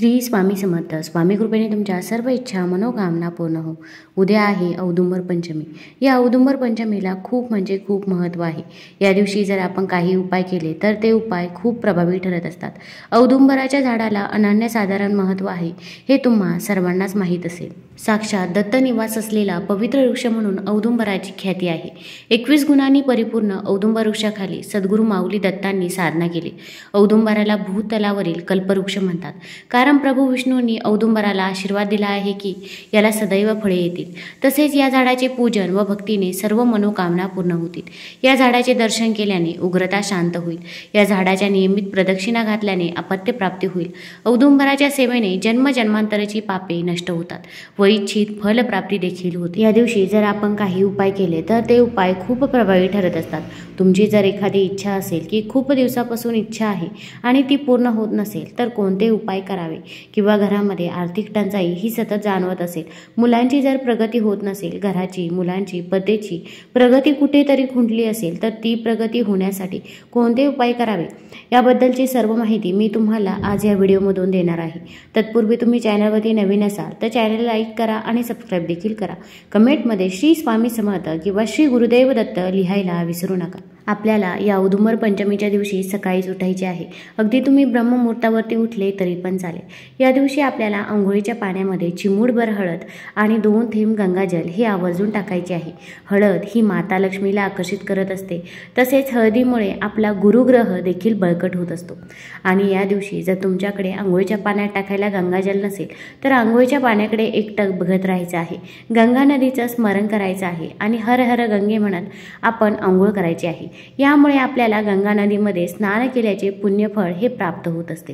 श्री स्वामी समर्थ. स्वामी कृपेने तुमच्या सर्व इच्छा मनोकामना पूर्ण हो. उद्या आहे औदुंबर पंचमी. या औदुंबर पंचमीला खूप खूप महत्त्व आहे. या दिवशी जर आपण काही उपाय केले तर ते उपाय खूप प्रभावी ठरत असतात. औदुंबराच्या झाडाला अनन्यसाधारण महत्त्व आहे हे तुम्हा सर्वांनाच माहीत असेल. साक्षात दत्त निवास असलेला पवित्र वृक्ष म्हणून औदुंबराची ख्याती आहे. 21 गुणांनी परिपूर्ण औदुंबर वृक्षाखाली सद्गुरू माऊली दत्तांनी साधना केली. औदुंबराला भूतलावरील कल्पवृक्ष म्हणतात, कारण प्रभू विष्णूंनी औदुंबराला आशीर्वाद दिला आहे की याला सदैव फळे येतील. तसेच या झाडाचे पूजन व भक्तीने सर्व मनोकामना पूर्ण होतील. या झाडाचे दर्शन केल्याने उग्रता शांत होईल. या झाडाच्या नियमित प्रदक्षिणा घातल्याने अपत्य प्राप्ती होईल. औदुंबराच्या सेवेने जन्मजन्मांतराची पापे नष्ट होतात व इच्छित फलप्राप्ती देखील होते. या दिवशी जर आपण काही उपाय केले तर ते उपाय खूप प्रभावी ठरत असतात. तुमची जर एखादी इच्छा असेल की खूप दिवसापासून इच्छा आहे आणि ती पूर्ण होत नसेल तर कोणते उपाय करावे, किंवा घरामध्ये आर्थिक टंचाई ही सतत जाणवत असेल, मुलांची जर प्रगती होत नसेल, घराची मुलांची पतीची प्रगती कुठेतरी खुंटली असेल तर ती प्रगती होण्यासाठी कोणते उपाय करावे याबद्दलची सर्व माहिती मी तुम्हाला आज या व्हिडिओमधून देणार आहे. तत्पूर्वी तुम्ही चॅनलवरती नवीन असाल तर चॅनल लाईक करा आणि सबस्क्राईब देखील करा. कमेंटमध्ये श्री स्वामी समर्थ किंवा श्री गुरुदेव दत्त लिहायला विसरू नका. आपल्याला या औदुंबर पंचमीच्या दिवशी सकाळीच उठायचे आहे. अगदी तुम्ही ब्रह्ममुहूर्तावरती उठले तरी पण चालेल. या दिवशी आपल्याला अंघोळीच्या पाण्यामध्ये चिमूटभर हळद आणि 2 थेंब गंगाजल हे आवर्जून टाकायचे आहे. हळद ही माता लक्ष्मीला आकर्षित करत असते. तसेच हळदीमुळे आपला गुरुग्रह देखील बळकट होत असतो. आणि या दिवशी जर तुमच्याकडे अंघोळीच्या पाण्यात टाकायला गंगाजल नसेल तर अंघोळीच्या पाण्याकडे एकटक बघत राहायचं आहे. गंगा नदीचं स्मरण करायचं आहे आणि हर हर गंगे म्हणत आपण अंघोळ करायची आहे. यामुळे आपल्याला गंगा नदीमध्ये स्नान केल्याचे पुण्यफळ हे प्राप्त होत असते.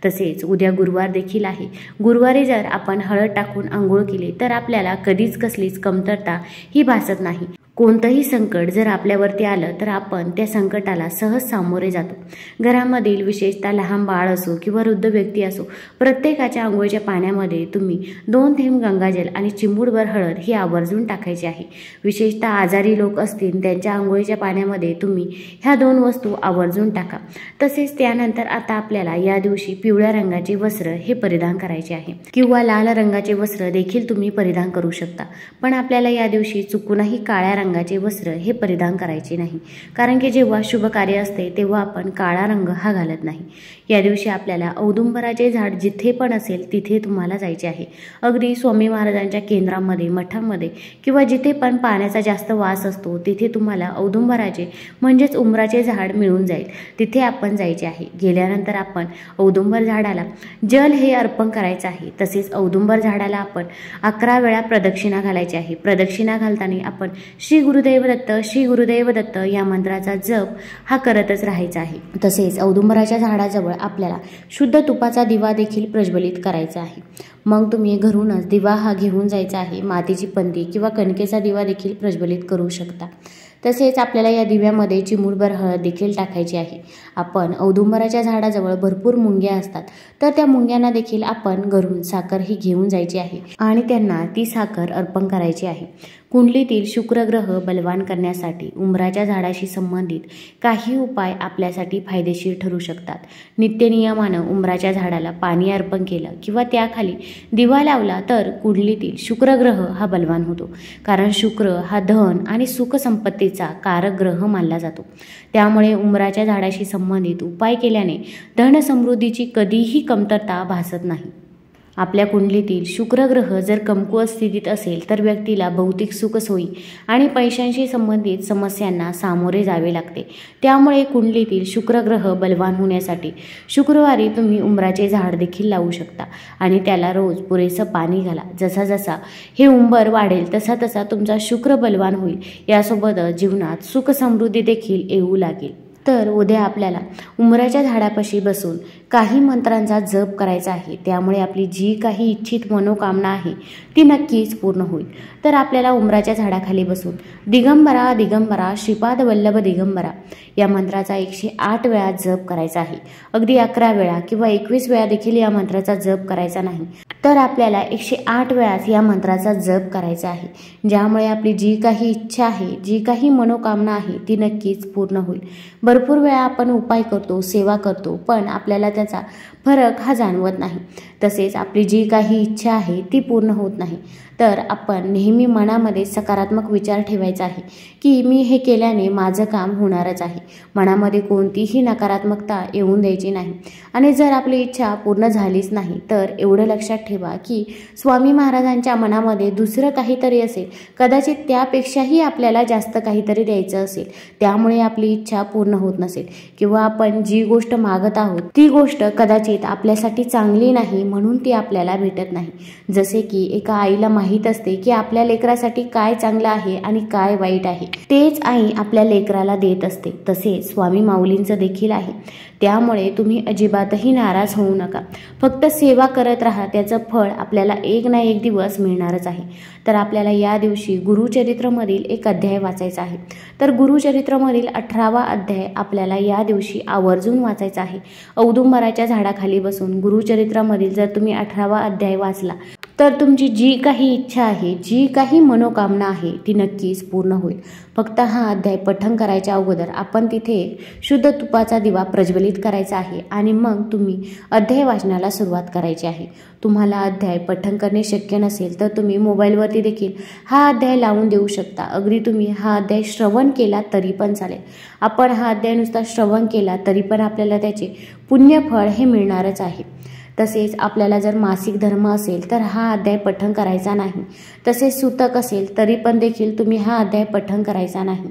तसेच उद्या गुरुवार देखील आहे. गुरुवारी जर आपण हळद टाकून आंघोळ केली तर आपल्याला कधीच कसलीच कमतरता ही भासत नाही. कोणतंही संकट जर आपल्यावरती आलं तर आपण त्या संकटाला सहज सामोरे जातो. घरामधील विशेषतः लहान बाळ असो किंवा वृद्ध व्यक्ती असो, प्रत्येकाच्या आंघोळीच्या पाण्यामध्ये तुम्ही 2 थेंब गंगाजल आणि चिमूटभर हळद ही आवर्जून टाकायची आहे. विशेषतः आजारी लोक असतील त्यांच्या आंघोळीच्या पाण्यामध्ये तुम्ही ह्या 2 वस्तू आवर्जून टाका. तसेच त्यानंतर आता आपल्याला या दिवशी पिवळ्या रंगाचे वस्त्र हे परिधान करायचे आहे, किंवा लाल रंगाचे वस्त्र देखील तुम्ही परिधान करू शकता. पण आपल्याला या दिवशी चुकूनही काळ्या रंगाचे वस्त्र हे परिधान करायचे नाही, कारण की जेव्हा शुभ कार्य असते तेव्हा आपण काळा रंग हा घालत नाही. या दिवशी आपल्याला औदुंबराचे झाड जिथे पण असेल तिथे तुम्हाला जायचे आहे. अगदी स्वामी महाराजांच्या केंद्रामध्ये, मठामध्ये किंवा जिथे पण पाण्याचा जास्त वास असतो तिथे तुम्हाला औदुंबराचे म्हणजेच उंबराचे झाड मिळून जाईल. तिथे आपण जायचे आहे. गेल्यानंतर आपण औदुंबर झाडाला जल हे अर्पण करायचं आहे. तसेच औदुंबर झाडाला आपण 11 वेळा प्रदक्षिणा घालायची आहे. प्रदक्षिणा घालताना आपण श्री गुरुदेव दत्त, श्री गुरुदेव दत्त या मंत्राचा जप हा करतच राहायचा आहे. तसेच औदुंबराच्या झाडाजवळ आपल्याला शुद्ध तुपाचा दिवा देखील प्रज्वलित करायचा आहे. मग तुम्ही घरूनच दिवा हा घेऊन जायचा आहे. मातीची पंती किंवा कणकेचा दिवा देखील प्रज्वलित करू शकता. तसेच आपल्याला या दिव्यामध्ये चिमूटभर हळद देखील टाकायची आहे. आपण औदुंबराच्या झाडाजवळ भरपूर मुंग्या असतात तर त्या मुंग्यांना देखील आपण घरून साखर ही घेऊन जायची आहे आणि त्यांना ती साखर अर्पण करायची आहे. कुंडलीतील शुक्रग्रह बलवान करण्यासाठी उंबराच्या झाडाशी संबंधित काही उपाय आपल्यासाठी फायदेशीर ठरू शकतात. नित्यनियमानं उंबराच्या झाडाला पाणी अर्पण केलं किंवा त्याखाली दिवा लावला तर कुंडलीतील शुक्रग्रह हा बलवान होतो, कारण शुक्र हा धन आणि सुख संपत्तीचा कारक ग्रह मानला जातो. त्यामुळे उंबराच्या झाडाशी संबंधित उपाय केल्याने धन समृद्धीची कधीही कमतरता भासत नाही. आपल्या कुंडलीतील शुक्रग्रह जर कमकुवत स्थितीत असेल तर व्यक्तीला भौतिक सुखसोयी आणि पैशांशी संबंधित समस्यांना सामोरे जावे लागते. त्यामुळे कुंडलीतील शुक्रग्रह बलवान होण्यासाठी शुक्रवारी तुम्ही उंबराचे झाड देखील लावू शकता आणि त्याला रोज पुरेसं पाणी घाला. जसा जसा हे उंबर वाढेल तसा तसा तुमचा शुक्र बलवान होईल. यासोबतच जीवनात सुख समृद्धी देखील येऊ लागेल. तर उद्या आपल्याला उंबराच्या झाडापाशी बसून काही मंत्रांचा जप करायचा आहे. त्यामुळे आपली जी काही इच्छित मनोकामना आहे ती नक्कीच पूर्ण होईल. तर आपल्याला उंबराच्या झाडाखाली बसून दिगंबरा दिगंबरा श्रीपाद वल्लभ दिगंबरा या मंत्राचा 108 वेळा जप करायचा आहे. अगदी 11 वेळा किंवा 21 वेळा देखील या मंत्राचा जप करायचा नाही, तर आपल्याला 108 वेळाच या मंत्राचा जप करायचा आहे. ज्यामुळे आपली जी काही इच्छा आहे, जी काही मनोकामना आहे ती नक्कीच पूर्ण होईल. भरपूर वेळा आपण उपाय करतो, सेवा करतो, पण आपल्याला त्याचा फरक हा जाणवत नाही. तसेच आपली जी काही इच्छा आहे ती पूर्ण होत नाही। तर आपण नेहमी मनामध्ये सकारात्मक विचार ठेवायचा आहे की मी हे केल्याने माझं काम होणारच आहे। मनामध्ये कोणतीही नकारात्मकता येऊन द्यायची नाही। आणि जर आपली इच्छा पूर्ण झालीच नाही तर एवढं लक्षात ठेवा की स्वामी महाराजांच्या मनामध्ये दुसरं काहीतरी असेल, कदाचित त्यापेक्षाही आपल्याला जास्त काहीतरी द्यायचं असेल, त्यामुळे आपली इच्छा पूर्ण होत नसेल किंवा आपण जी गोष्ट मागत आहोत ती गोष्ट कदाचित आपल्यासाठी चांगली नाही म्हणून ती आपल्याला भेटत नाही। जसे की एका आईला माहीत असते की आपल्या लेकरासाठी काय चांगलं आहे आणि काय वाईट आहे, तेच आई आपल्या लेकराला देत असते। तसेच स्वामी माऊलींचं देखील आहे। त्यामुळे तुम्ही अजिबातही नाराज होऊ नका, फक्त सेवा करत राहा, त्याचं फळ आपल्याला एक ना एक दिवस मिळणारच आहे। तर आपल्याला या दिवशी गुरुचरित्रमधील एक अध्याय वाचायचा आहे। तर गुरुचरित्रमधील 18वा अध्याय आपल्याला या दिवशी आवर्जून वाचायचा आहे। औदुंबराच्या झाडाखाली बसून गुरुचरित्रामधील जर तुम्ही 18वा अध्याय वाचला तर तुमची जी काही इच्छा आहे, जी काही मनोकामना आहे ती नक्कीच पूर्ण होईल। फक्त हा अध्याय पठण करायच्या अगोदर आपण तिथे शुद्ध तुपाचा दिवा प्रज्वलित करायचा आहे आणि मग तुम्ही अध्याय वाचनाला सुरुवात करायची आहे। तुम्हाला अध्याय पठण करणे शक्य नसेल तर तुम्ही मोबाईलवरती देखील हा अध्याय लावून देऊ शकता। अगदी तुम्ही हा अध्याय श्रवण केला तरी पण चालेल। आपण हा अध्याय नुसता श्रवण केला तरी पण आपल्याला त्याचे पुण्यफळ हे मिळणारच आहे। तसेच आपल्याला जर मासिक धर्म असेल तर हा अध्याय पठण करायचा नाही। तसेच सूतक असेल तरी पण देखील तुम्ही हा अध्याय पठण करायचा नाही।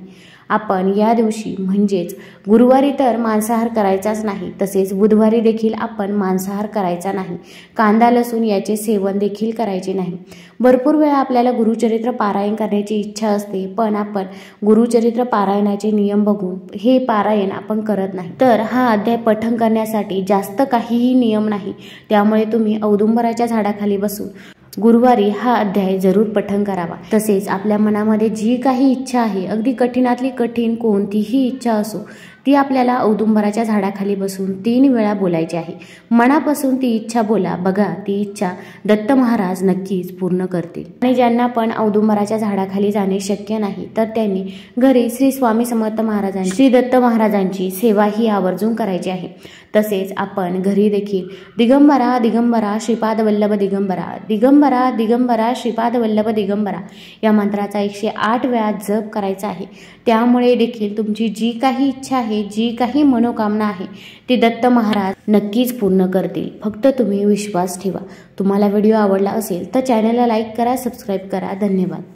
आपण या दिवशी म्हणजेच गुरुवारी तर मांसाहार करायचाच नाही, तसेच बुधवारी देखील आपण मांसाहार करायचा नाही। कांदा लसूण याचे सेवन देखील करायचे नाही। भरपूर वेळा आपल्याला गुरुचरित्र पारायण करण्याची इच्छा असते, पण आपण गुरुचरित्र पारायणाचे नियम बघून हे पारायण आपण करत नाही। तर हा अध्याय पठण करण्यासाठी जास्त काहीही नियम नाही, त्यामुळे तुम्ही औदुंबराच्या झाडाखाली बसून गुरुवारी हा अध्याय जरूर पठण करावा। तसेच आपल्या मनामध्ये जी काही इच्छा आहे, अगदी कठीणातली कठीण कोणतीही इच्छा असो, ती आपल्याला औदुंबराच्या झाडाखाली बसून 3 वेळा बोलायची आहे। मनापासून ती इच्छा बोला, बघा ती इच्छा दत्त महाराज नक्कीच पूर्ण करतील। आणि ज्यांना पण औदुंबराच्या झाडाखाली जाणे शक्य नाही तर त्यांनी घरी श्री स्वामी समर्थ महाराजांची, श्री दत्त महाराजांची सेवा ही आवर्जून करायची आहे। तसेच आपण घरी देखील दिगंबरा दिगंबरा श्रीपाद वल्लभ दिगंबरा, दिगंबरा दिगंबरा श्रीपाद वल्लभ दिगंबरा या मंत्राचा 108 वेळा जप करायचा आहे। त्यामुळे देखील तुमची जी काही इच्छा आहे, जी काही मनोकामना आहे ती दत्त महाराज नक्कीच पूर्ण करतील। फक्त तुम्ही विश्वास ठेवा। तुम्हाला व्हिडिओ आवडला असेल तर चॅनलला लाईक करा, सबस्क्राईब करा। धन्यवाद।